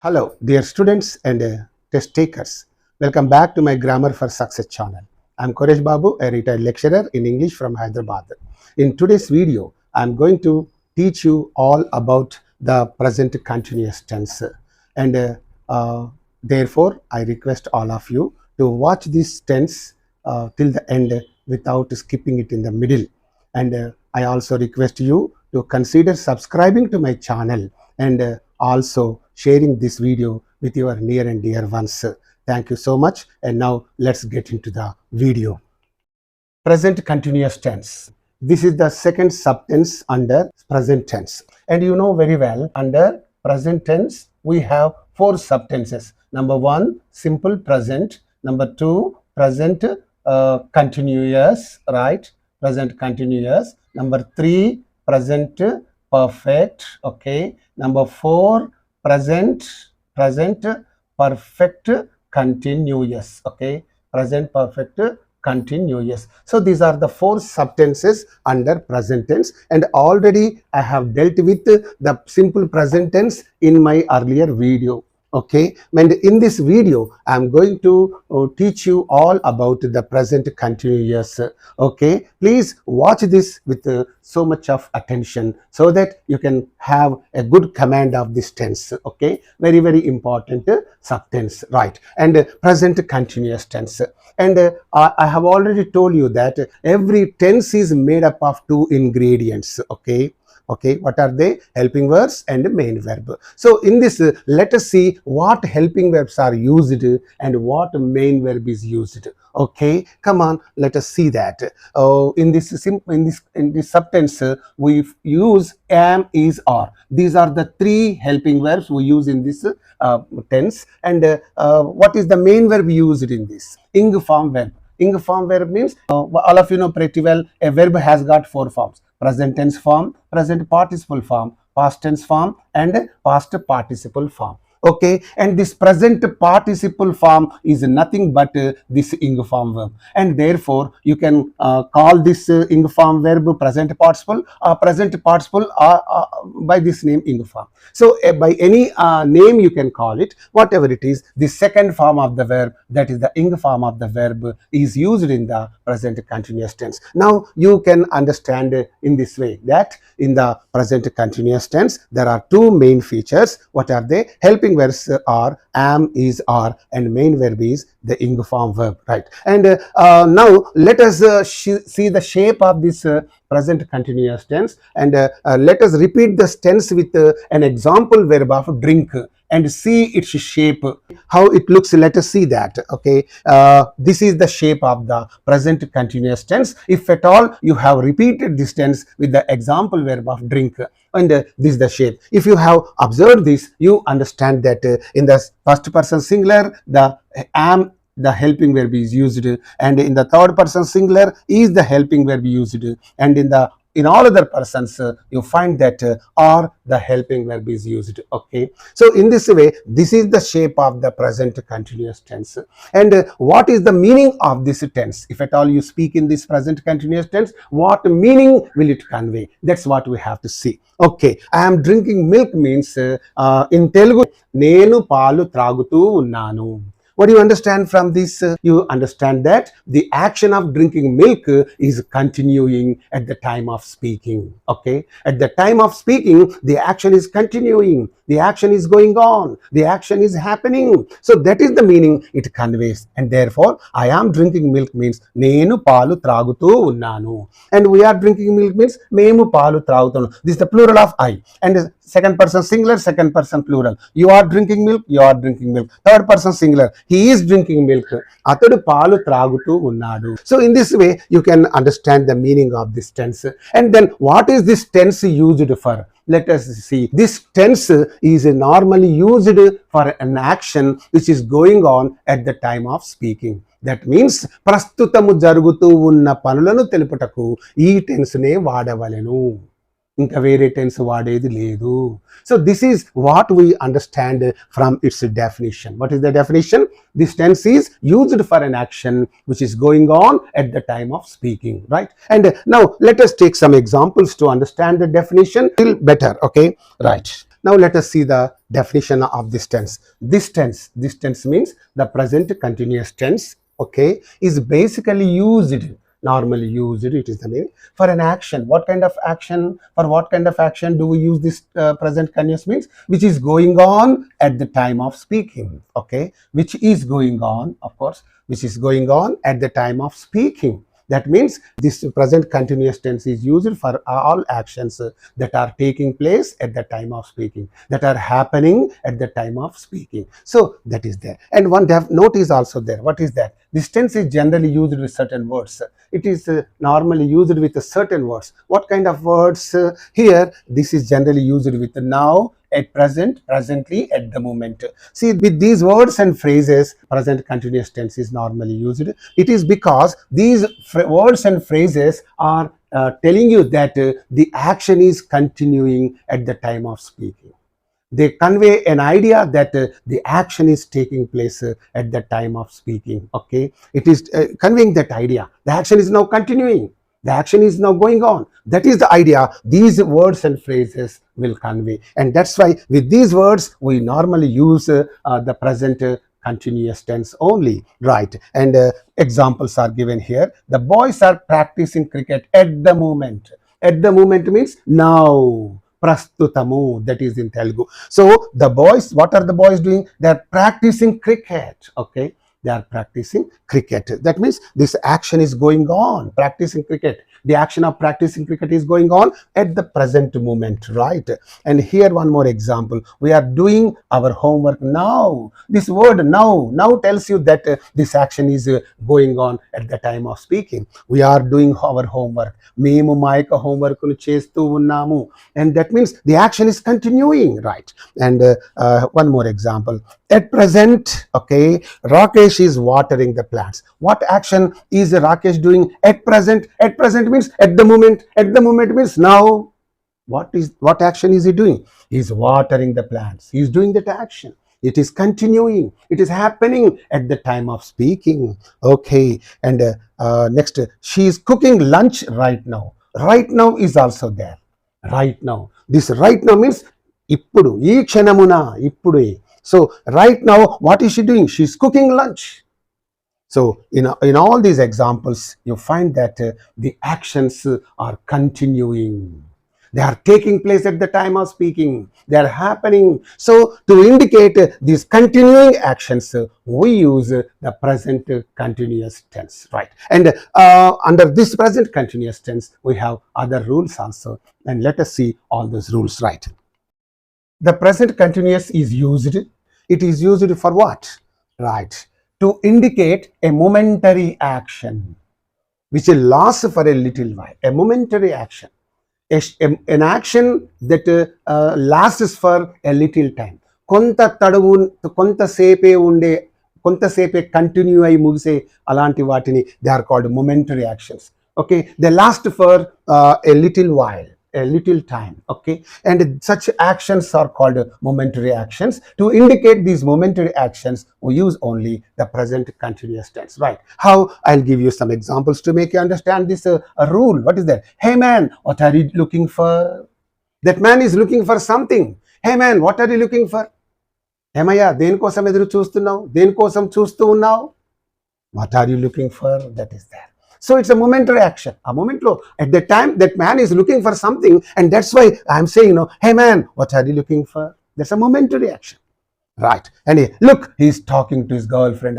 Hello, dear students and test takers. Welcome back to my Grammar for Success channel. I'm Koresh Babu, a retired lecturer in English from Hyderabad. In today's video, I'm going to teach you all about the present continuous tense. And therefore, I request all of you to watch this tense till the end without skipping it in the middle. And I also request you to consider subscribing to my channel and also sharing this video with your near and dear ones. Thank you so much. And now let's get into the video. Present continuous tense. This is the second subtense under present tense. And you know very well, under present tense, we have four subtenses. Number one, simple present. Number two, present continuous, right? Present continuous. Number three, present perfect. Okay. Number four, present perfect continuous. Okay, present perfect continuous. So these are the four subtenses under present tense, and already I have dealt with the simple present tense in my earlier video. Okay, and in this video I am going to teach you all about the present continuous. Okay, please watch this with so much of attention so that you can have a good command of this tense. Okay, very important subtense, right? And present continuous tense. And I have already told you that every tense is made up of two ingredients. Okay, what are they? Helping verbs and main verb. So in this, let us see what helping verbs are used and what main verb is used. Okay, come on, let us see that. In this subtense, we use am, is, are. These are the three helping verbs we use in this tense. And what is the main verb used in this? Ing form verb. Ing form verb means, all of you know pretty well, a verb has got four forms: present tense form, present participle form, past tense form, and past participle form. Okay, and this present participle form is nothing but this ing form verb, and therefore you can call this ing form verb present participle by this name ing form. So by any name you can call it, whatever it is. The second form of the verb, that is the ing form of the verb, is used in the present continuous tense. Now you can understand in this way that in the present continuous tense there are two main features. What are they? Helping verbs are am, is, are, and main verb is the ing form verb, right? And now let us see the shape of this present continuous tense, and let us repeat this tense with an example verb of drink and see its shape, how it looks. Let us see that. Okay, this is the shape of the present continuous tense. If at all you have repeated this tense with the example verb of drink, and this is the shape. If you have observed this, you understand that in the first person singular, the am, the helping verb is used, and in the third person singular is the helping verb used, and in all other persons you find that are the helping verb is used. Okay, so in this way, this is the shape of the present continuous tense. And what is the meaning of this tense? If at all you speak in this present continuous tense, what meaning will it convey? That's what we have to see. Okay, I am drinking milk means in Telugu, nenu paalu tragutu unnanu. What do you understand from this? You understand that the action of drinking milk is continuing at the time of speaking. Okay, at the time of speaking, the action is continuing, the action is going on, the action is happening. So that is the meaning it conveys. And therefore, I am drinking milk means nenu paalu tragutu unnanu, and we are drinking milk means memu paalu tragutunnu. This is the plural of I, and second person singular, second person plural. You are drinking milk, you are drinking milk. Third person singular, he is drinking milk. Atadu paalu tragutu unnadu. So in this way, you can understand the meaning of this tense. And then what is this tense used for? Let us see. This tense is normally used for an action which is going on at the time of speaking. That means prastutamu jarugutu unna panulanu teluputaku ee tense ne vaadavalenu. ఇంకా వేరే tense వాడేది లేదు. So this is what we understand from its definition. What is the definition? This tense is used for an action which is going on at the time of speaking, right? And now let us take some examples to understand the definition till better. Okay, right. Now let us see the definition of this tense. This tense means the present continuous tense, okay, is basically used, normally used, it is the name, for an action. What kind of action? For what kind of action do we use this present continuous? Means which is going on at the time of speaking, okay, which is going on, of course, which is going on at the time of speaking. That means this present continuous tense is used for all actions that are taking place at the time of speaking, that are happening at the time of speaking. So that is there. And one note is also there. What is that? This tense is generally used with certain words. It is normally used with certain words. What kind of words? Here, this is generally used with now, at present, presently, at the moment. See, with these words and phrases, present continuous tense is normally used. It is because these words and phrases are telling you that the action is continuing at the time of speaking. They convey an idea that the action is taking place at the time of speaking, okay. It is conveying that idea. The action is now continuing. The action is now going on. That is the idea these words and phrases will convey. And that's why with these words, we normally use the present continuous tense only, right? And examples are given here. The boys are practicing cricket at the moment. At the moment means now. Prastutamu, that is in Telugu. So the boys, what are the boys doing? They are practicing cricket, okay. They are practicing cricket. That means this action is going on, practicing cricket. The action of practicing cricket is going on at the present moment, right? And here one more example. We are doing our homework now. This word now tells you that this action is going on at the time of speaking. We are doing our homework. Memu ma యొక్క homework ను చేస్తూ ఉన్నాము. And that means the action is continuing, right? And one more example. At present, okay, Rakesh is watering the plants. What action is Rakesh doing at present? At present means at the moment. At the moment means now. What action is he doing? He is watering the plants. He is doing that action. It is continuing. It is happening at the time of speaking. Okay. And next, she is cooking lunch right now. Right now is also there. Right now. This right now means ippudu. Ee kshanamuna. Ippudu. So right now, what is she doing? She is cooking lunch. So in all these examples, you find that the actions are continuing. They are taking place at the time of speaking. They are happening. So to indicate these continuing actions, we use the present continuous tense, right? And under this present continuous tense, we have other rules also. And let us see all those rules, right? The present continuous is used. It is used for what? Right. To indicate a momentary action, which will last for a little while. A momentary action. An action that lasts for a little time. కొంతసేపే continue అయి ముగిసే అలాంటి వాటిని they are called momentary actions. Okay, they last for a little while, a little time, okay, and such actions are called momentary actions. To indicate these momentary actions, we use only the present continuous tense, right? How? I'll give you some examples to make you understand this rule. What is that? Hey man, what are you looking for? That man is looking for something. Hey man, what are you looking for? ఏమయ్యా దేనికోసం ఎదురు చూస్తున్నావు? దేనికోసం చూస్తూ ఉన్నావు? What are you looking for? That is there. So it's a momentary action. A moment low. At the time that man is looking for something, and that's why I'm saying, hey man, what are you looking for? That's a momentary action, right? And look, he's talking to his girlfriend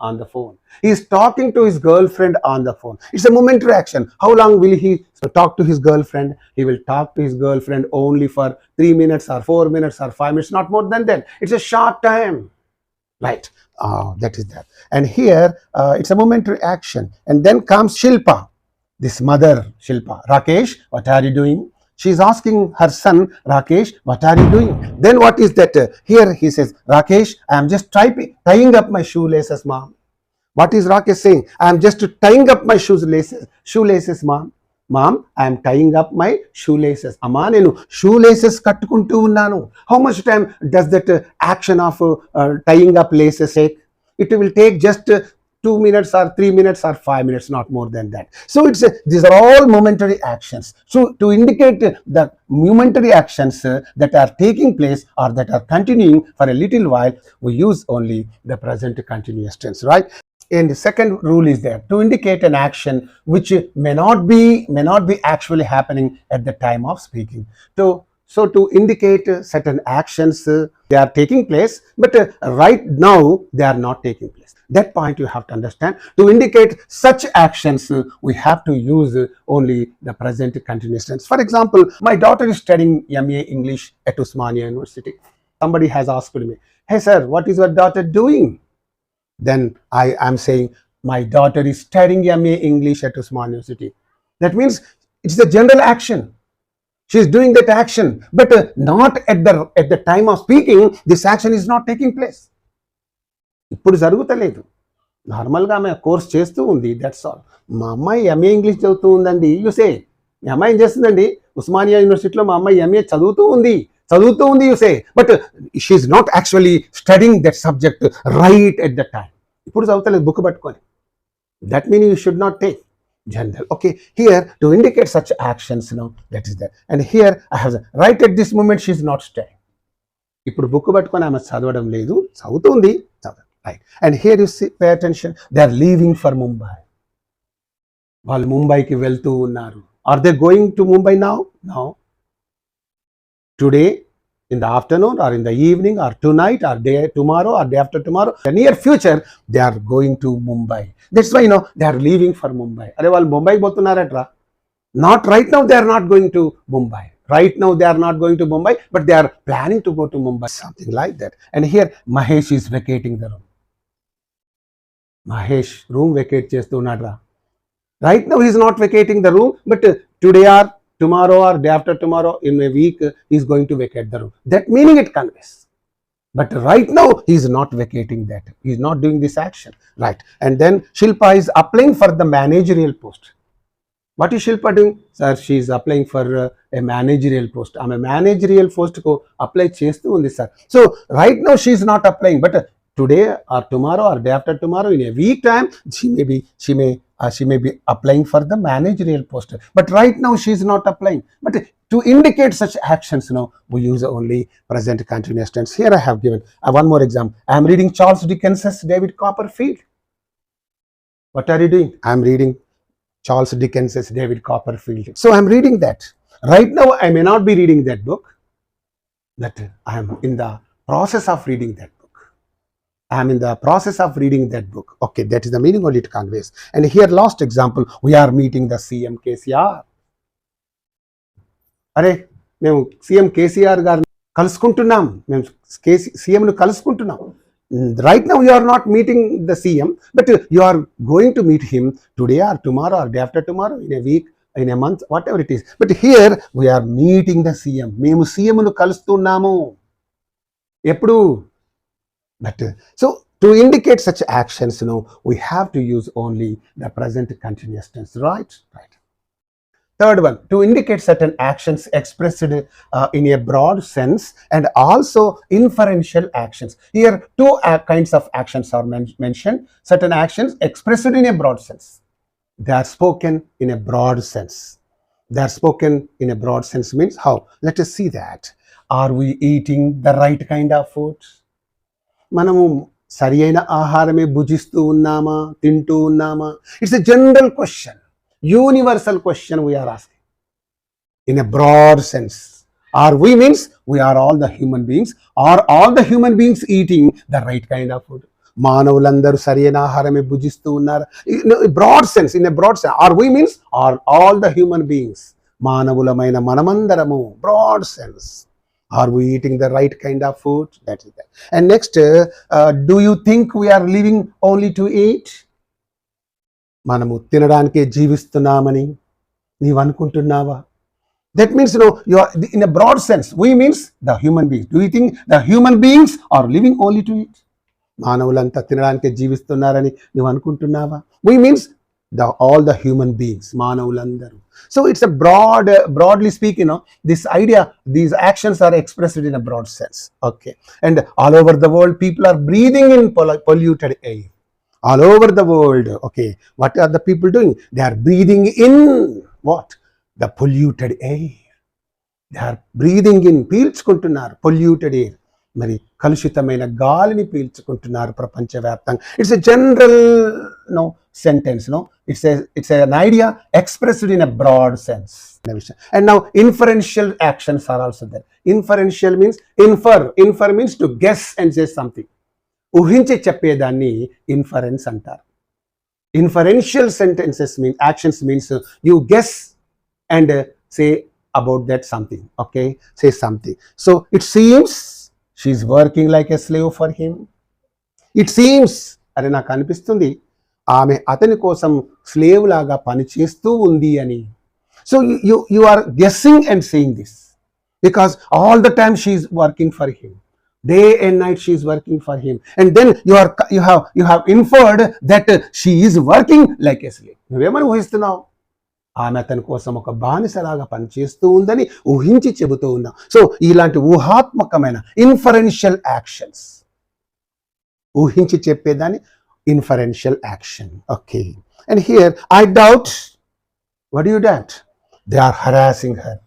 on the phone. He's talking to his girlfriend on the phone. It's a momentary action. How long will he talk to his girlfriend? He will talk to his girlfriend only for 3 minutes or 4 minutes or 5 minutes, not more than that. It's a short time, right? That is that. And here it's a momentary action. And then comes Shilpa, this mother Shilpa. Rakesh, what are you doing? She's asking her son, Rakesh, what are you doing? Then what is that? Here he says, Rakesh, I am just tying up my shoelaces, mom. What is Rakesh saying? I am just tying up my shoelaces, mom. Mom, I am tying up my shoelaces. Amma, nenu shoelaces kattukuntu unnanu. How much time does that action of tying up laces take? It will take just 2 minutes or 3 minutes or 5 minutes, not more than that. So these are all momentary actions. So to indicate the momentary actions that are taking place or that are continuing for a little while, we use only the present continuous tense, right? And the second rule is there to indicate an action which may not be actually happening at the time of speaking. So to indicate certain actions, they are taking place, but right now they are not taking place. That point you have to understand. To indicate such actions, we have to use only the present continuous tense. For example, my daughter is studying MA English at Osmania University. Somebody has asked me, "Hey sir, what is your daughter doing?" Then I am saying, my daughter is studying MA English at Osmania University. That means it's a general action. She is doing that action, but not at the time of speaking. This action is not taking place. ఇప్పుడు జరుగుతలేదు, నార్మల్గా ఆమె course చేస్తూ ఉంది, that's all. మా అమ్మాయి MA English చదువుతూ ఉందండి. You say మీ అమ్మాయి ఏం చేస్తుందండి? ఉస్మానియా యూనివర్సిటీలో మా అమ్మాయి ఎంఏ చదువుతూ ఉంది you see, but she's not actually studying that subject right at the time. ఇప్పుడు చదువుతలేదు బుక్ పట్టుకొని. That mean you should not take general. Okay, here to indicate such actions, that is there. And here I have right at this moment she is not studying. ఇప్పుడు book పట్టుకొని ఆమె చదవడం లేదు, చదువుతుంది, right. And here you see, pay attention, they are leaving for Mumbai. వాళ్ళు ముంబైకి వెళ్తూ ఉన్నారు. Are they going to Mumbai now? Now, today, in the afternoon or in the evening or tonight or day tomorrow or day after tomorrow, the near future they are going to Mumbai. That's why they are leaving for Mumbai. Are వాళ్ళు ముంబైకి పోతున్నారట్రా? Not right now, they are not going to Mumbai. Right now they are not going to Mumbai, but they are planning to go to Mumbai, something like that. And here Mahesh is vacating the room. Mahesh room vacate చేస్తున్నాడ్రా. Right now he is not vacating the room, but today or tomorrow or day after tomorrow, in a week, he is going to vacate the room. That meaning it conveys. But right now, he is not vacating that. He is not doing this action. Right. And then Shilpa is applying for the managerial post. What is Shilpa doing? Sir, she is applying for a managerial post. I am a managerial post ko apply chestu undi, sir. So, right now, she is not applying. But today or tomorrow or day after tomorrow, in a week time, she may be applying for the managerial post, but right now she is not applying. But to indicate such actions, we use only present continuous tense. Here I have given one more example. I am reading Charles Dickens's David Copperfield. What are you doing? I am reading Charles Dickens's David Copperfield. So I am reading that. Right now I may not be reading that book, but I am in the process of reading that. I am in the process of reading that book. Okay, that is the meaning only it conveys. And here last example, we are meeting the CM KCR. అరే మేము CM KCR గారిని కలుసుకుంటున్నాం, మేము సీఎంను కలుసుకుంటున్నాం. Right now you are not meeting the CM, but you are going to meet him today or tomorrow or day after tomorrow, in a week, in a month, whatever it is. But here we are meeting the CM. మేము సీఎంను కలుస్తున్నాము. ఎప్పుడు? But so to indicate such actions, we have to use only the present continuous tense, right? Right. Third one, to indicate certain actions expressed in a broad sense and also inferential actions. Here, two kinds of actions are mentioned. Certain actions expressed in a broad sense. They are spoken in a broad sense. They are spoken in a broad sense means how? Let us see that. Are we eating the right kind of food? మనము సరి అయిన ఆహారమే భుజిస్తూ ఉన్నామా, తింటూ ఉన్నామా? It's a general question, universal question we are asking in a broad sense. Are we means we are all the human beings. Are all the human beings eating the right kind of food? మానవులందరూ సరి అయిన ఆహారమే భుజిస్తూ ఉన్నారు. Broad sense, in a broad sense. Are we means are all the human beings. మానవులమైన మనమందరము, broad sense. Are we eating the right kind of food? That is that. And next, do you think we are living only to eat? మనము తినడానికే జీవిస్తున్నామని నీవు అనుకుంటున్నావా? That means, you are in a broad sense. We means the human beings. Do you think the human beings are living only to eat? మానవులంతా తినడానికే జీవిస్తున్నారని నీవు అనుకుంటున్నావా? We means all the human beings, మానవులందరూ. So it's a broadly speaking, this idea, these actions are expressed in a broad sense. Okay, and all over the world people are breathing in polluted air. all over the world. Okay, what are the people doing? They are breathing in what? The polluted air. They are breathing in, పీల్చుకుంటున్నారు polluted air. మరి కలుషితమైన గాలిని పీల్చుకుంటున్నారు ప్రపంచవ్యాప్తంగా. It's a general sentence, it's an idea expressed in a broad sense. And now inferential actions are also there. Inferential means infer means to guess and say something. ఊహించి చెప్పేదాన్ని inference అంటారు. Inferential sentences mean actions means you guess and say about that something. Okay, say something. So it seems she's working like a slave for him. It seems, అరే నాకు అనిపిస్తుంది ఆమె అతని కోసం slave లాగా పని చేస్తూ ఉంది అని. So you are guessing and saying this because all the time she is working for him. Day and night she is working for him, and then you have inferred that she is working like a slave. నువ్వేమని ఊహిస్తున్నావు? ఆమె అతని కోసం ఒక బానిసలాగా పనిచేస్తూ ఉందని ఊహించి చెబుతూ ఉన్నాం. So ఇలాంటి ఊహాత్మకమైన ఇన్ఫరెన్షియల్ యాక్షన్స్, ఊహించి చెప్పేదాన్ని inferential action. Okay, and here I doubt. What do you doubt? They are harassing her.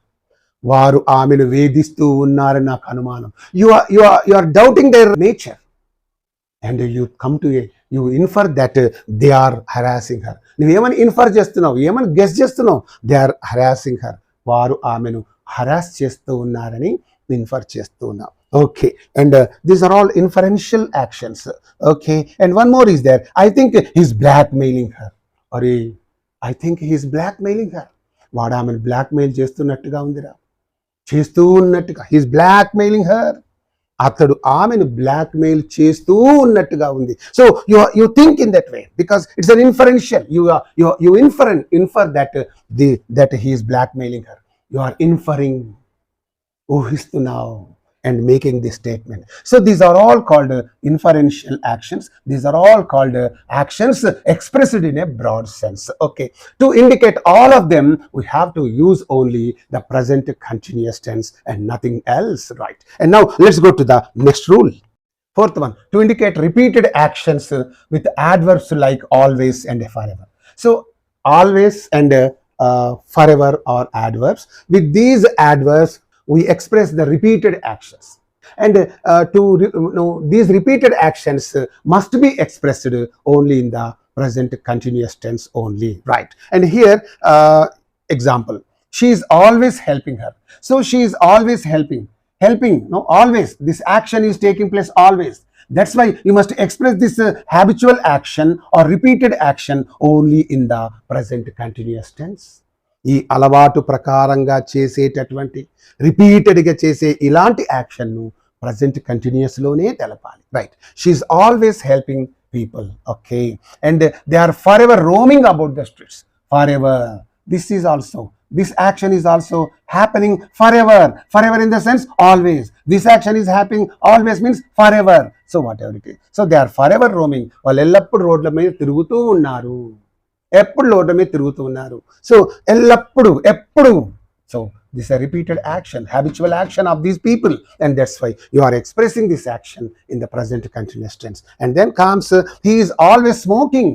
వారు ఆమెను వేధిస్తూ ఉన్నారని నాకు అనుమానం. You are doubting their nature and you infer that they are harassing her. నువ్వేమని ఇన్ఫర్ చేస్తున్నావు? ఏమని గెస్ చేస్తున్నావు? They are harassing her. వారు ఆమెను హరాస్ చేస్తూ ఉన్నారని ఇన్ఫర్ చేస్తూ ఉన్నావు. Okay, and these are all inferential actions. Okay, and one more is there. I think he's blackmailing her. అరే, I think he's blackmailing her. వాడు ఆమెను blackmail చేస్తున్నట్టుగా ఉందిరా, చేస్తూ ఉన్నట్టుగా. He's blackmailing her. అతడు ఆమెను blackmail చేస్తూ ఉన్నట్టుగా ఉంది. So you think in that way because it's an inferential. You infer that he is blackmailing her. You are inferring, ఊహిస్తున్నావు, and making this statement. So these are all called inferential actions. These are all called actions expressed in a broad sense. Okay, to indicate all of them we have to use only the present continuous tense and nothing else, right? And now let's go to the next rule. Fourth one, to indicate repeated actions with adverbs like always and forever. So always and forever are adverbs. With these adverbs we express the repeated actions, and these repeated actions must be expressed only in the present continuous tense only, right? And here example, she is always helping her. So she is always helping, always. This action is taking place always. That's why you must express this habitual action or repeated action only in the present continuous tense. ఈ అలవాటు ప్రకారంగా చేసేటటువంటి రిపీటెడ్గా చేసే ఇలాంటి యాక్షన్ను present కంటిన్యూస్లోనే తెలపాలి, right? She is always helping people. Okay, and they are forever roaming about the streets. Forever, this action is also happening forever. Forever in the sense always. This action is happening always means forever. So whatever it is. So they are forever roaming. వాళ్ళు ఎల్లప్పుడు రోడ్ల మీద తిరుగుతూ ఉన్నారు. ఎప్పుడు రోడ్ల మీద తిరుగుతూ ఉన్నారు. సో ఎల్లప్పుడు, ఎప్పుడు. So this is a repeated action, habitual action of these people, and that's why you are expressing this action in the present continuous tense. And then comes he is always smoking.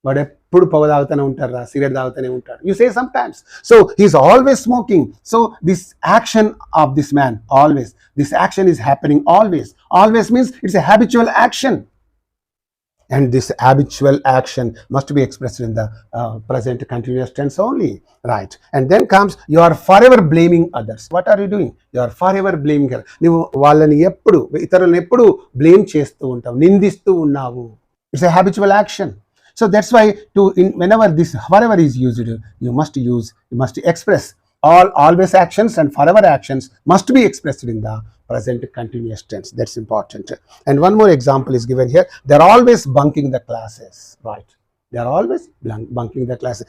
వాడు ఎప్పుడు పొగ తాగుతూనే ఉంటారు, cigarette తాగుతూనే ఉంటాడు. You say sometimes. So he is always smoking. So this action of this man, always, this action is happening always. Always means it's a habitual action. And this habitual action must be expressed in the present continuous tense only, right? And then comes you are forever blaming others. What are you doing? You are forever blaming her. నువ్వు వాళ్ళని ఎప్పుడు, ఇతరులను ఎప్పుడు blame చేస్తూ ఉంటావు, నిందిస్తూ ఉన్నావు. It's a habitual action. So that's why whenever this forever is used, you must express always actions and forever actions must be expressed in the present continuous tense. That's important. And one more example is given here. They're always bunking the classes, right? They're always bunking the classes.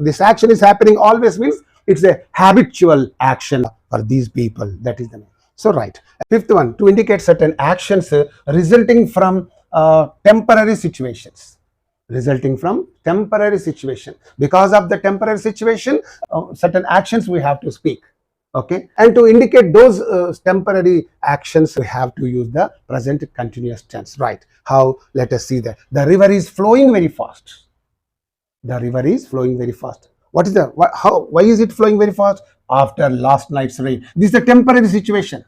This action is happening always means it's a habitual action for these people. That is the name. So right. Fifth one, to indicate certain actions resulting from temporary situations. Resulting from temporary situation. Because of the temporary situation, certain actions we have to speak. Okay, and to indicate those temporary actions, we have to use the present continuous tense, right? How? Let us see that the river is flowing very fast. The river is flowing very fast. What is the how? Why is it flowing very fast? After last night's rain. This is a temporary situation.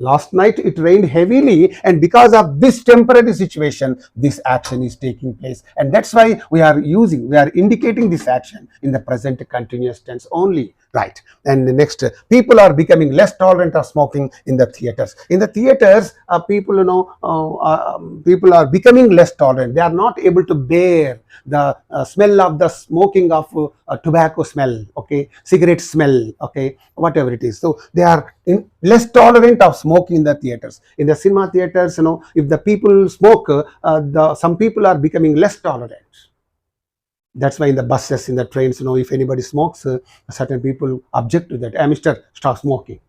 Last night it rained heavily, and because of this temporary situation, this action is taking place, and that's why we are indicating this action in the present continuous tense only, right? And the next, people are becoming less tolerant of smoking in the theaters. In the theaters, people are becoming less tolerant. They are not able to bear the smell of the smoking of tobacco smell, okay, cigarette smell, okay, whatever it is. So they are less tolerant of smoking in the theaters. In the cinema theaters, if the people smoke, some people are becoming less tolerant. That's why in the buses, in the trains, if anybody smokes, certain people object to that. Hey, Mister, stop smoking.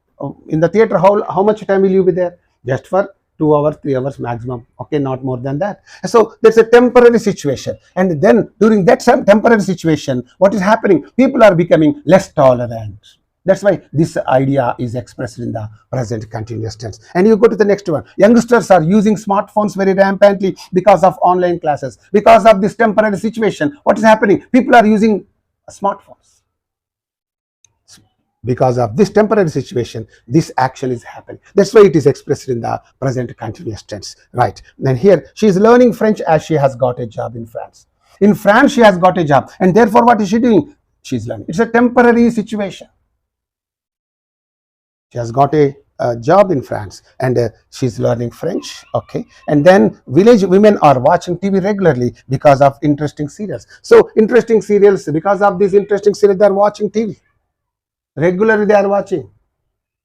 In the theater, how much time will you be there? Just for 2 hours, 3 hours maximum. Okay, not more than that. So that's a temporary situation. And then during that temporary situation, what is happening? People are becoming less tolerant. That's why this idea is expressed in the present continuous tense. And you go to the next one. Youngsters are using smartphones very rampantly because of online classes. Because of this temporary situation, what is happening? People are using smartphones. Because of this temporary situation, this action is happening. That's why it is expressed in the present continuous tense, right? And here, she is learning French as she has got a job in France. In France, she has got a job. And therefore, what is she doing? She is learning. It's a temporary situation. She has got a job in France, and she's learning French. Okay, and then village women are watching TV regularly because of interesting serials. So interesting serials, because of these interesting serials, they are watching TV regularly. They are watching.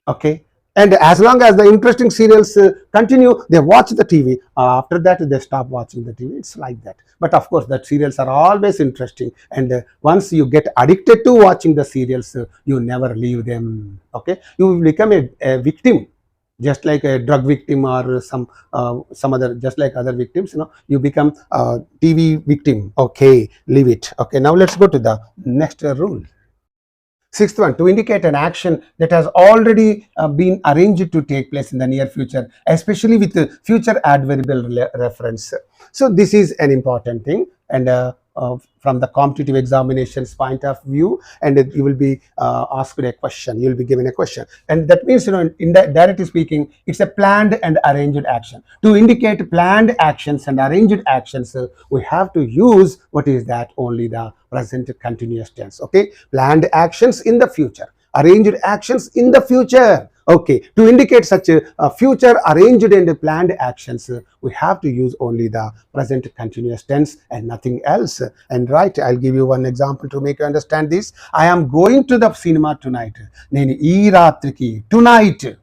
Okay, and as long as the interesting serials continue, they watch the TV. After that, they stop watching the TV. It's like that. But of course, the serials are always interesting, and once you get addicted to watching the serials, you never leave them. Okay, you will become a victim, just like a drug victim or some other, just like other victims. You become a TV victim. Okay, leave it. Okay, now let's go to the next rule. Sixth one, to indicate an action that has already been arranged to take place in the near future, especially with the future adverbial reference. So this is an important thing, and from the competitive examinations point of view, and you will be asked a question, you will be given a question, and that means, directly speaking, it's a planned and arranged action. To indicate planned actions and arranged actions, we have to use, what is that? Only the present continuous tense. Okay, planned actions in the future, arranged actions in the future. Okay, to indicate such a future arranged and planned actions, we have to use only the present continuous tense and nothing else. And right, I'll give you one example to make you understand this. I am going to the cinema tonight. Nenu ee ratriki, tonight.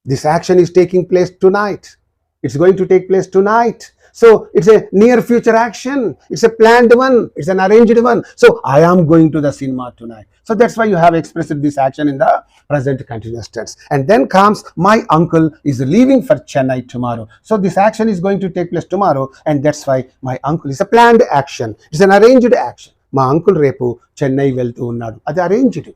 This action is taking place tonight. It's going to take place tonight. So it's a near future action. It's a planned one. It's an arranged one. So I am going to the cinema tonight. So that's why you have expressed this action in the present continuous tense. And then comes, my uncle is leaving for Chennai tomorrow. So this action is going to take place tomorrow, and that's why my uncle is a planned action. It's an arranged action. My uncle repu Chennai వెళ్తూ ఉన్నాడు. అది arranged.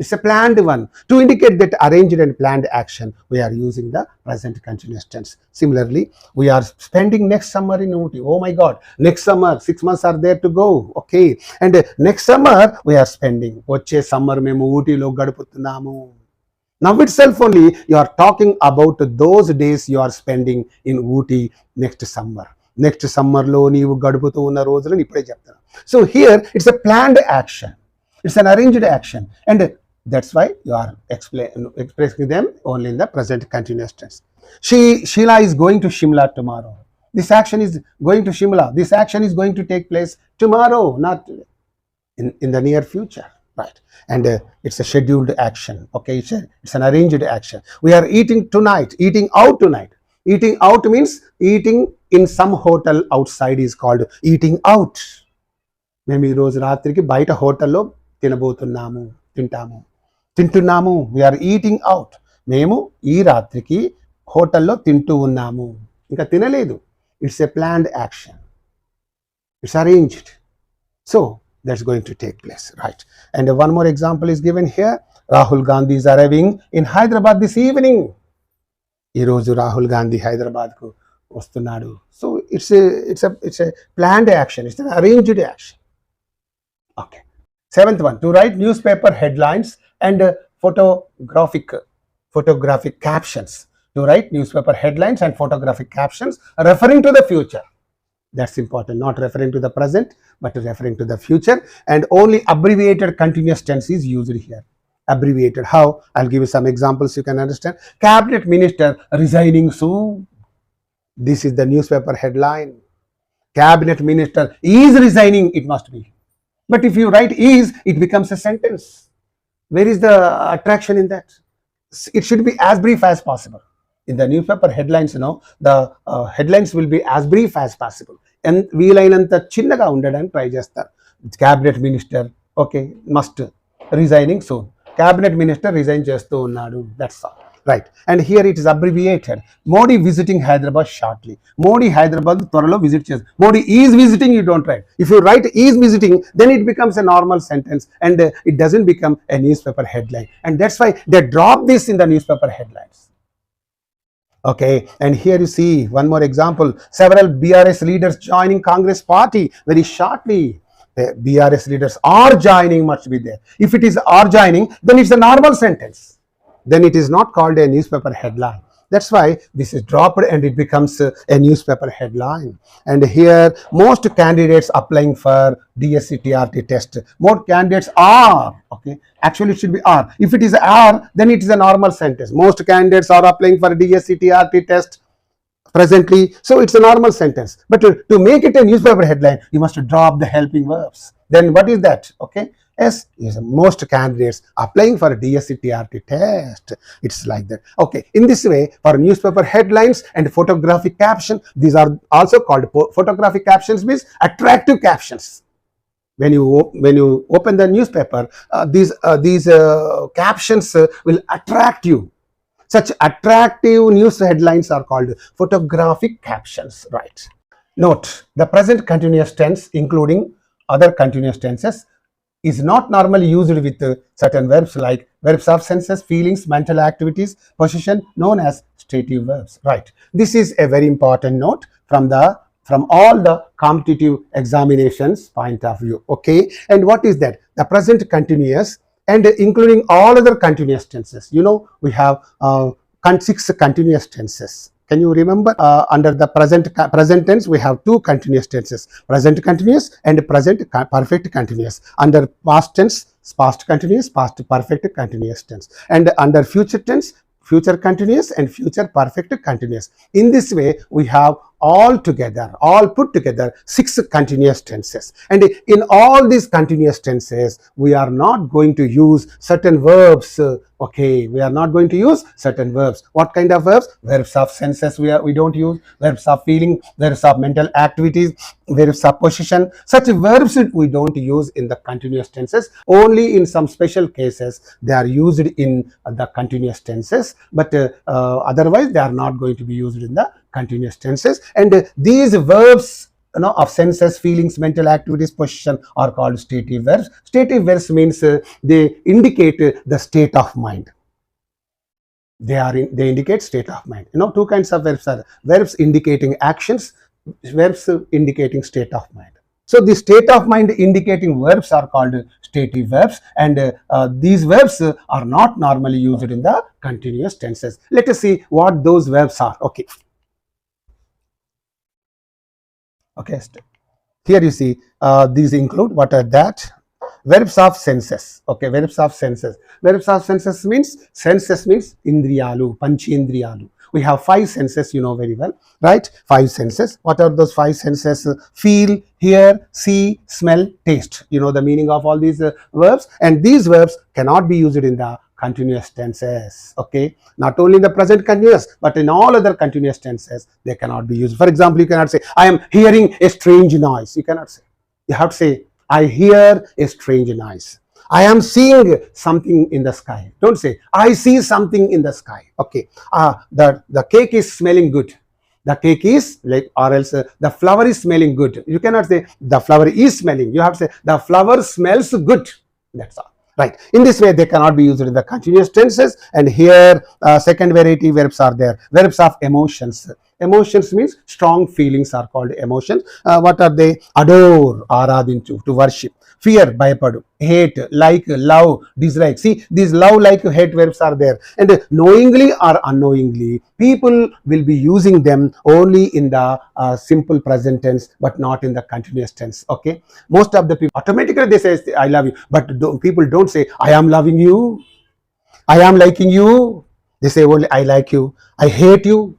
It's a planned one. To indicate that arranged and planned action, we are using the present continuous tense. Similarly, we are spending next summer in Ooty. Oh my God, next summer, 6 months are there to go. Okay, and next summer we are spending. Vache summer మేము ఊటీలో గడుపుతున్నాము. Now itself only you are talking about those days you are spending in Ooty next summer. Next summer లో నీవు గడుపుతూ ఉన్న రోజులను ఇప్పుడే చెప్తాను. So here it's a planned action. It's an arranged action, and that's why you are expressing them only in the present continuous tense. Sheila is going to Shimla tomorrow. This action is going to Shimla. This action is going to take place tomorrow, not in the near future, right? And it's a scheduled action. Okay, it's an arranged action. We are eating tonight, eating out tonight. Eating out means eating in some hotel outside is called eating out. మేము ఈరోజు రాత్రికి బయట హోటల్లో తింటున్నాము. We're eating out. మేము ఈ రాత్రికి హోటల్లో తింటూ ఉన్నాము. ఇంకా తినలేదు. It's a planned action. It's arranged. So that's going to take place, right? And one more example is given here. Rahul Gandhi is arriving in Hyderabad this evening. ఈ రోజు రాహుల్ గాంధీ హైదరాబాద్ కు వస్తున్నాడు. So it's a planned action, it's an arranged action. Okay. Seventh one, to write newspaper headlines and photographic captions. To write newspaper headlines and photographic captions referring to the future. That's important, not referring to the present, but referring to the future. And only abbreviated continuous tense is used here. Abbreviated. How? I'll give you some examples you can understand. Cabinet minister resigning soon. This is the newspaper headline. Cabinet minister is resigning, it must be. But if you write is, it becomes a sentence. Where is the attraction in that? It should be as brief as possible. In the newspaper headlines, the headlines will be as brief as possible. And వీలైనంత చిన్నగా ఉండడానికి try చేస్తారు. Cabinet minister, okay, must resigning soon. Cabinet minister resign చేస్తూ ఉన్నాడు. That's all. Right. And here it is abbreviated. Modi visiting Hyderabad shortly. Modi Hyderabad త్వరలో visit చేస్తారు. Modi is visiting, you don't write. If you write is visiting, then it becomes a normal sentence and it doesn't become a newspaper headline. And that's why they drop this in the newspaper headlines. Okay, and here you see one more example. Several BRS leaders joining Congress party very shortly. The BRS leaders are joining must be there. If it is are joining, then it's a normal sentence. Then it is not called a newspaper headline. That's why this is dropped and it becomes a newspaper headline. And here most candidates applying for DSC TRT test. More candidates are, okay, actually it should be are. If it is are, then it is a normal sentence. Most candidates are applying for DSC TRT test presently, so it's a normal sentence. But to make it a newspaper headline, you must drop the helping verbs. Then what is that? Okay, yes, most candidates applying for a DSC TRT test. It's like that. Okay, in this way, for newspaper headlines and photographic caption, these are also called photographic captions, means attractive captions. When you open the newspaper, these captions will attract you. Such attractive news headlines are called photographic captions, right? Note, the present continuous tense, including other continuous tenses, is not normally used with certain verbs like verbs of senses, feelings, mental activities, possession, known as stative verbs, right? This is a very important note from all the competitive examinations point of view. Okay, and what is that? The present continuous and including all other continuous tenses. We have 6 continuous tenses. Can you remember? Under the present tense, we have 2 continuous tenses: present continuous and present perfect continuous. Under past tense, past continuous, past perfect continuous tense. And under future tense, future continuous and future perfect continuous. In this way, we have all put together 6 continuous tenses. And in all these continuous tenses, we are not going to use certain verbs. Okay, we are not going to use certain verbs. What kind of verbs? Verbs of senses we don't use. Verbs of feeling, verbs of mental activities, verbs of possession. Such verbs we don't use in the continuous tenses. Only in some special cases they are used in the continuous tenses, but otherwise they are not going to be used in the continuous tenses. And these verbs of senses, feelings, mental activities, possession are called stative verbs. Stative verbs means they indicate the state of mind. They indicate state of mind. 2 kinds of verbs are verbs indicating actions, verbs indicating state of mind. So the state of mind indicating verbs are called stative verbs, and these verbs are not normally used in the continuous tenses. Let us see what those verbs are. Okay. Okay, here you see these include, what are that? Verbs of senses. Okay, verbs of senses. Verbs of senses means indriyalu, panchendriyalu. We have 5 senses, you know very well, right? 5 senses. What are those 5 senses? Feel, hear, see, smell, taste. You know the meaning of all these verbs, and these verbs cannot be used in the continuous tenses. Okay, not only in the present continuous, but in all other continuous tenses they cannot be used. For example, you cannot say I am hearing a strange noise. You cannot say. You have to say I hear a strange noise. I am seeing something in the sky. Don't say I see something in the sky. Okay, the cake is smelling good. The cake is like, or else the flower is smelling good. You cannot say the flower is smelling. You have to say the flower smells good. That's all. right? In this way, they cannot be used in the continuous tenses. And here, second variety verbs are there. Verbs of emotions. Emotions means strong feelings are called emotions. What are they? Adore, aradinchu, to worship. Fear, bayapadu. Hate, like, love, dislike. See, these love, like, hate verbs are there. And knowingly or unknowingly, people will be using them only in the simple present tense, but not in the continuous tense. Okay. Most of the people automatically they say I love you, but people don't say I am loving you, I am liking you. They say only I like you, I hate you.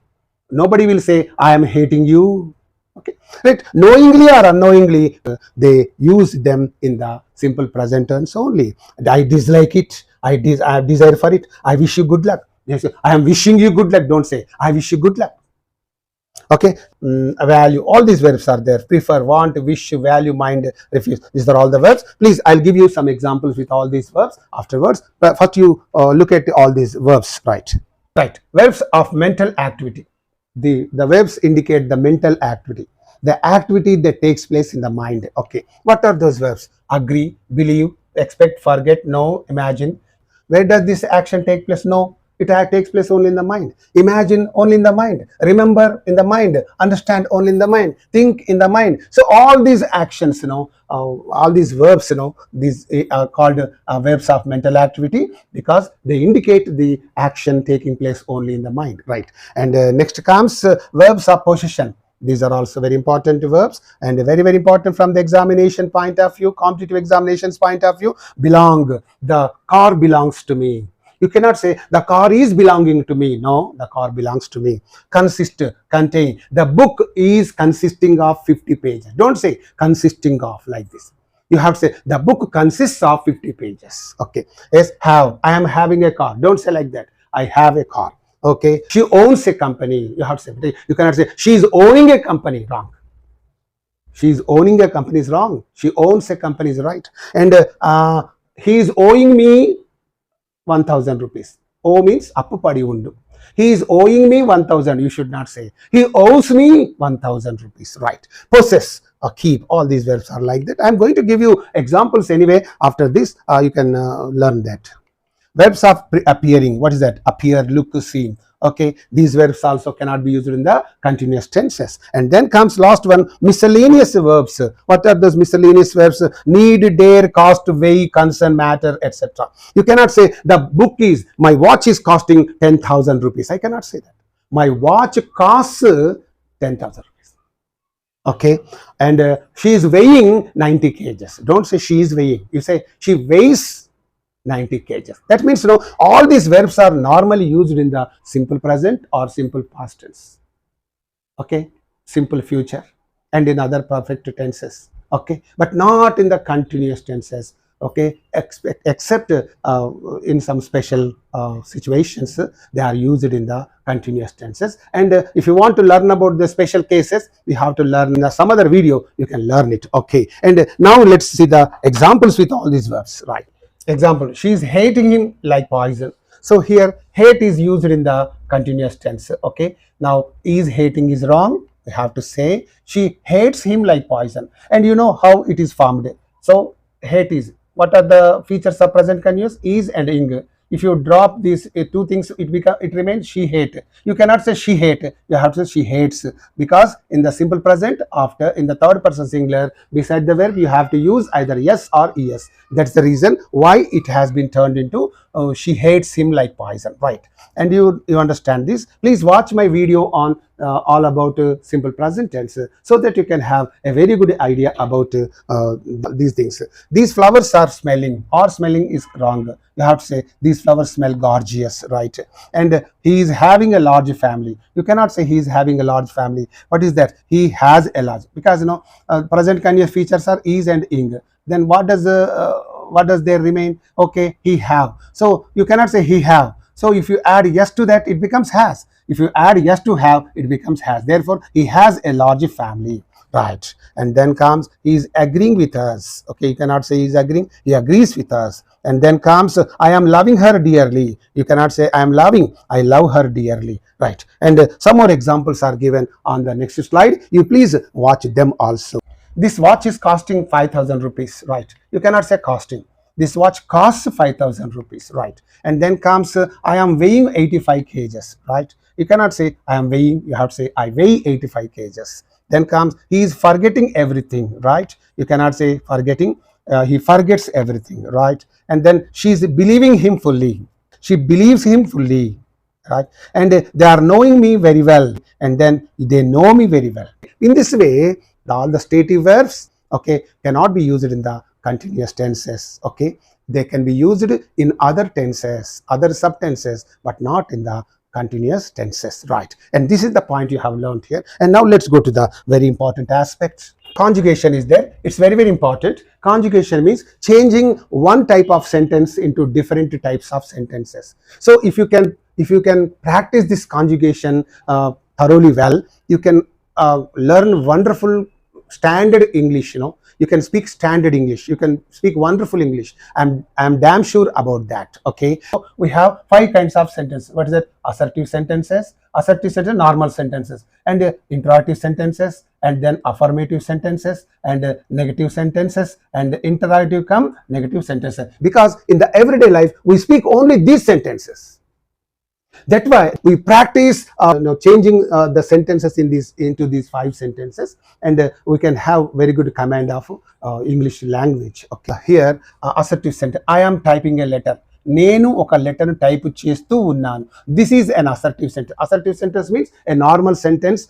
Nobody will say I am hating you. Okay, right? Knowingly or unknowingly, they use them in the simple present tense only. I dislike it. I have desire for it. I wish you good luck. They say, I am wishing you good luck. Don't say I wish you good luck. Okay, value. All these verbs are there. Prefer, want, wish, value, mind, refuse. These are all the verbs. Please, I'll give you some examples with all these verbs afterwards. But first, you look at all these verbs. Right. Right. Verbs of mental activity. The verbs indicate the mental activity, the activity that takes place in the mind. Okay, what are those verbs? Agree, believe, expect, forget, know, imagine. Where does this action take place? No, it takes place only in the mind. Imagine only in the mind. Remember in the mind. Understand only in the mind. Think in the mind. So all these actions, all these verbs, these are called verbs of mental activity because they indicate the action taking place only in the mind, right? And next comes verbs of possession. These are also very important verbs and very, very important from the examination point of view, competitive examinations point of view. Belong. The car belongs to me. You cannot say the car is belonging to me. No, the car belongs to me. Consist, contain. The book is consisting of 50 pages. Don't say consisting of like this. You have to say the book consists of 50 pages. Okay. Yes, have. I am having a car. Don't say like that. I have a car. Okay. She owns a company. You have to say. You cannot say she is owning a company. Wrong. She is owning a company is wrong. She owns a company is right. And he is owing me 1000 rupees. O means appu padi undu. He is owing me 1000. You should not say. He owes me 1000 rupees. Right. Possess or keep. All these verbs are like that. I am going to give you examples anyway. After this, you can learn that. Verbs of appearing. What is that? Appear, look, see. Okay, these verbs also cannot be used in the continuous tenses. And then comes last one, miscellaneous verbs. What are those miscellaneous verbs? Need, dare, cost, weigh, concern, matter, etc. You cannot say the book is, my watch is costing 10,000 rupees. I cannot say that. My watch costs 10,000 rupees. Okay, and she is weighing 90 kgs. Don't say she is weighing. You say she weighs 90 kgs. That means all these verbs are normally used in the simple present or simple past tense. Okay, simple future and in other perfect tenses. Okay, but not in the continuous tenses. Okay, except in some special situations they are used in the continuous tenses. And if you want to learn about the special cases, we have to learn in some other video. You can learn it. Okay, and now let's see the examples with all these verbs. Right. Example, she is hating him like poison. So here hate is used in the continuous tense. Okay, now is hating is wrong. We have to say she hates him like poison. And you know how it is formed. So hate is, what are the features of present continuous? Is and ing. If you drop these two things, it remains she hate. You cannot say she hate. You have to say she hates, because in the simple present, after in the third person singular beside the verb, you have to use either yes or es. That's the reason why it has been turned into she hates him like poison, right? And you understand this. Please watch my video on all about simple present tense, so that you can have a very good idea about these things. These flowers are smelling, or smelling is wrong. You have to say these flowers smell gorgeous, right? And he is having a large family. You cannot say he is having a large family. What is that? He has a large, because present continuous features are is and ing. Then what does there remain? Okay, he have. So you cannot say he have. So if you add yes to that, it becomes has. If you add yes to have, it becomes has. Therefore, he has a large family, right? And then comes, he is agreeing with us. Okay, you cannot say he is agreeing. He agrees with us. And then comes, I am loving her dearly. You cannot say I am loving. I love her dearly, right? And some more examples are given on the next slide. You please watch them also. This watch is costing 5,000 rupees, right? You cannot say costing. this watch costs 5,000 rupees, right? And then comes I am weighing 85 kgs, right? You cannot say I am weighing, you have to say I weigh 85 kgs. Then comes he is forgetting everything, right? You cannot say forgetting, he forgets everything, right? And then she is believing him fully, she believes him fully, right? And they are knowing me very well, and then they know me very well. In this way, all the stative verbs, okay, cannot be used in the continuous tenses, okay? They can be used in other tenses, other subtenses, but not in the continuous tenses, right? And this is the point you have learned here. And now let's go to the very important aspects. Conjugation is there. It's very, very important. Conjugation means changing one type of sentence into different types of sentences. So if you can practice this conjugation thoroughly well, you can learn wonderful standard English. You can speak standard English, you can speak wonderful English. I'm damn sure about that, okay? So we have 5 kinds of sentences. What is it? Assertive sentences, normal sentences, and interrogative sentences, and then affirmative sentences, and negative sentences, and interrogative come negative sentences. Because in the everyday life we speak only these sentences. That's why we practice changing the sentences into these 5 sentences, and we can have very good command of English language. Okay, here assertive sentence. I am typing a letter. నేను ఒక letter type చేస్తూ ఉన్నాను. This is an assertive sentence. Assertive sentence means a normal sentence.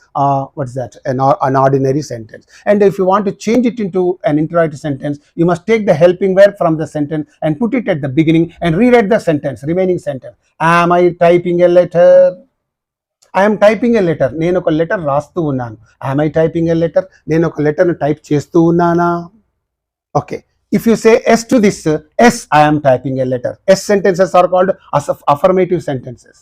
What is that? An ordinary sentence. And if you want to change it into an interrogative sentence, you must take the helping verb from the sentence and put it at the beginning and rewrite the sentence, remaining sentence. Am I typing a letter? I am typing a letter. నేను ఒక letter రాస్తూ ఉన్నాను. Am I typing a letter? నేను ఒక లెటర్ను type చేస్తూ ఉన్నానా? Okay. If you say yes to this, yes, I am typing a letter. Yes sentences are called affirmative sentences.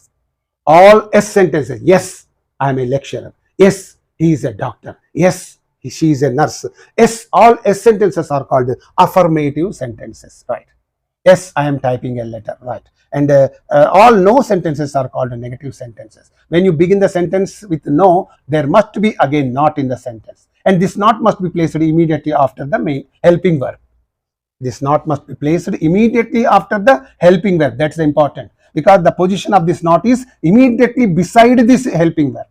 All yes sentences. Yes, I am a lecturer. Yes, he is a doctor. Yes, she is a nurse. Yes, all yes sentences are called affirmative sentences, right? Yes, I am typing a letter, right? And all no sentences are called negative sentences. When you begin the sentence with no, there must be again not in the sentence. And this not must be placed immediately after the main helping verb. This not must be placed immediately after the helping verb. That's important, because the position of this not is immediately beside this helping verb.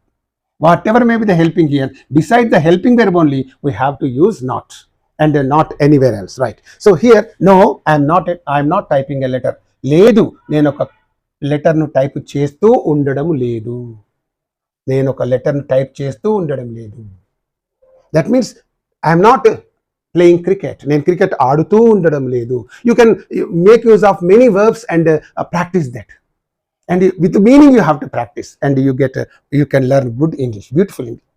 Whatever may be the helping here, beside the helping verb only, we have to use not, and not anywhere else, right? So here, no, I am not typing a letter. లేదు, నేను ఒక లెటర్ను type చేస్తూ ఉండడం లేదు. నేను ఒక లెటర్ను type చేస్తూ ఉండడం లేదు. That means I am not playing cricket. నేను క్రికెట్ ఆడుతూ ఉండడం లేదు. You can make use of many verbs and practice that. And with the meaning you have to practice, and you can learn good English, beautiful English.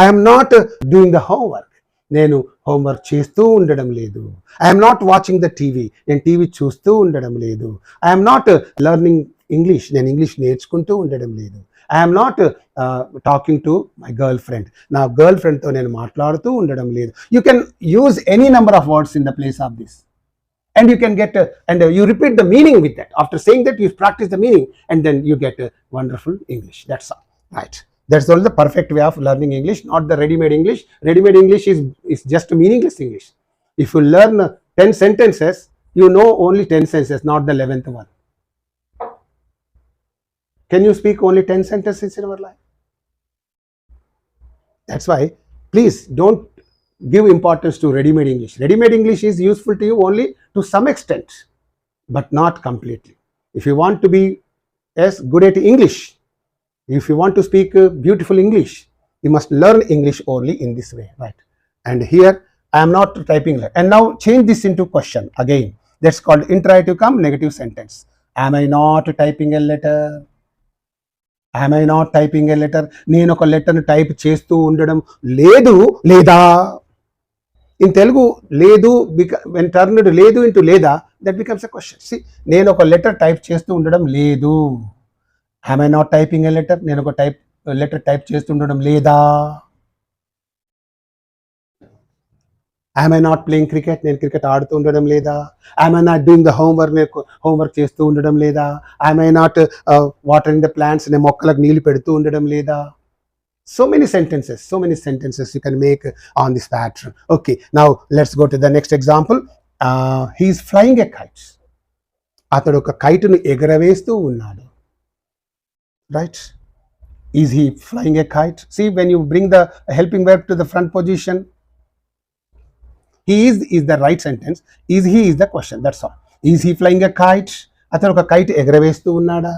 I am not doing the homework. నేను homework చేస్తూ ఉండడం లేదు. I am not watching the TV. నేను TV చూస్తూ ఉండడం లేదు. I am not learning English. నేను English నేర్చుకుంటూ ఉండడం లేదు. I am not talking to my girlfriend. నా గర్ల్ ఫ్రెండ్తో నేను మాట్లాడుతూ ఉండడం లేదు. You can use any number of words in the place of this, and you can get and you repeat the meaning with that. After saying that, you practice the meaning, and then you get wonderful English. That's all, right? That's all the perfect way of learning English, not the ready-made English. Ready-made English is just meaningless English. If you learn 10 sentences, you know only 10 sentences, not the 11th one. Can you speak only 10 sentences in our life? That's why, please don't give importance to ready-made English. Ready-made English is useful to you only to some extent, but not completely. If you want to be good at English, if you want to speak beautiful English, you must learn English only in this way, right? And here I am not typing. And now change this into question again. That's called interrogative come negative sentence. Am I not typing a letter? Am I not typing a letter? నేను ఒక లెటర్ను type చేస్తూ ఉండడం లేదు లేదా. In Telugu, లేదు when turned లేదు into లేదా, that becomes a question. See, నేను ఒక లెటర్ టైప్ చేస్తూ ఉండడం లేదు. Am I not typing a letter? నేను ఒక లెటర్ టైప్ చేస్తూ ఉండడం లేదా. Am I not playing cricket? నేను క్రికెట్ ఆడుతూ ఉండడం లేదా. Am I not doing the homework? నేను హోంవర్క్ చేస్తూ ఉండడం లేదా. Am I not watering the plants? నేను మొక్కలకు నీళ్లు పెడుతూ ఉండడం లేదా. So many sentences you can make on this pattern. Okay, now let's go to the next example. He is flying a kite. అతడు ఒక కైటును ఎగరవేస్తూ ఉన్నాడు. Right? Is he flying a kite? See when you bring the helping verb to the front position, he is the right sentence. Is he is the question. That's all. Is he flying a kite? అతను ఒక kite ఎగరవేస్తూ ఉన్నాడా?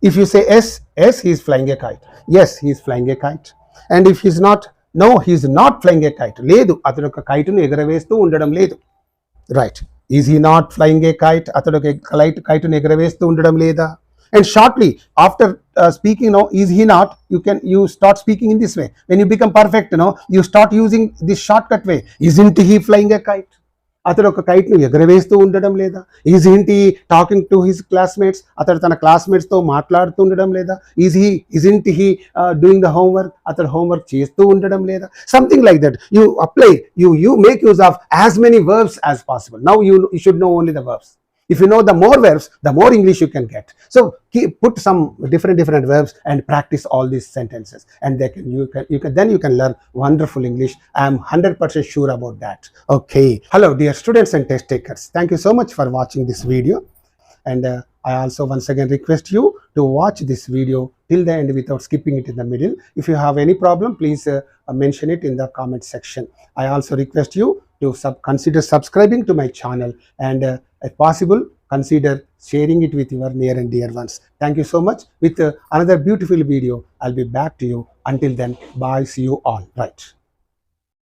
If you say yes, yes, he is flying a kite. Yes, he is flying a kite. And if he is not, no, he is not flying a kite. లేదు, అతను ఒక కైటును ఎగరవేస్తూ ఉండడం లేదు. Right. Is he not flying a kite? అతడు ఒక కైటును ఎగరవేస్తూ ఉండడం లేదా? And shortly after speaking, is he not, you start speaking in this way. When you become perfect, you start using this shortcut way. Isn't he flying a kite? అతడు ఒక కైట్ను ఎగరవేస్తూ ఉండడం లేదా? Isn't he talking to his classmates? అతడు తన క్లాస్మేట్స్తో మాట్లాడుతూ ఉండడం లేదా? Isn't he doing the homework? అతడు హోంవర్క్ చేస్తూ ఉండడం లేదా? Something like that. You apply, you make use of as many verbs as possible. Now you should know only the verbs. If you know the more verbs, the more English you can get. So put some different verbs and practice all these sentences, and then you can learn wonderful English. I am 100% sure about that. Okay. Hello, dear students and test takers. Thank you so much for watching this video. And I also once again request you to watch this video till the end without skipping it in the middle. If you have any problem, please mention it in the comment section. I also request you to consider subscribing to my channel, and if possible, consider sharing it with your near and dear ones. Thank you so much. With another beautiful video, I'll be back to you. Until then, bye. See you all. Right.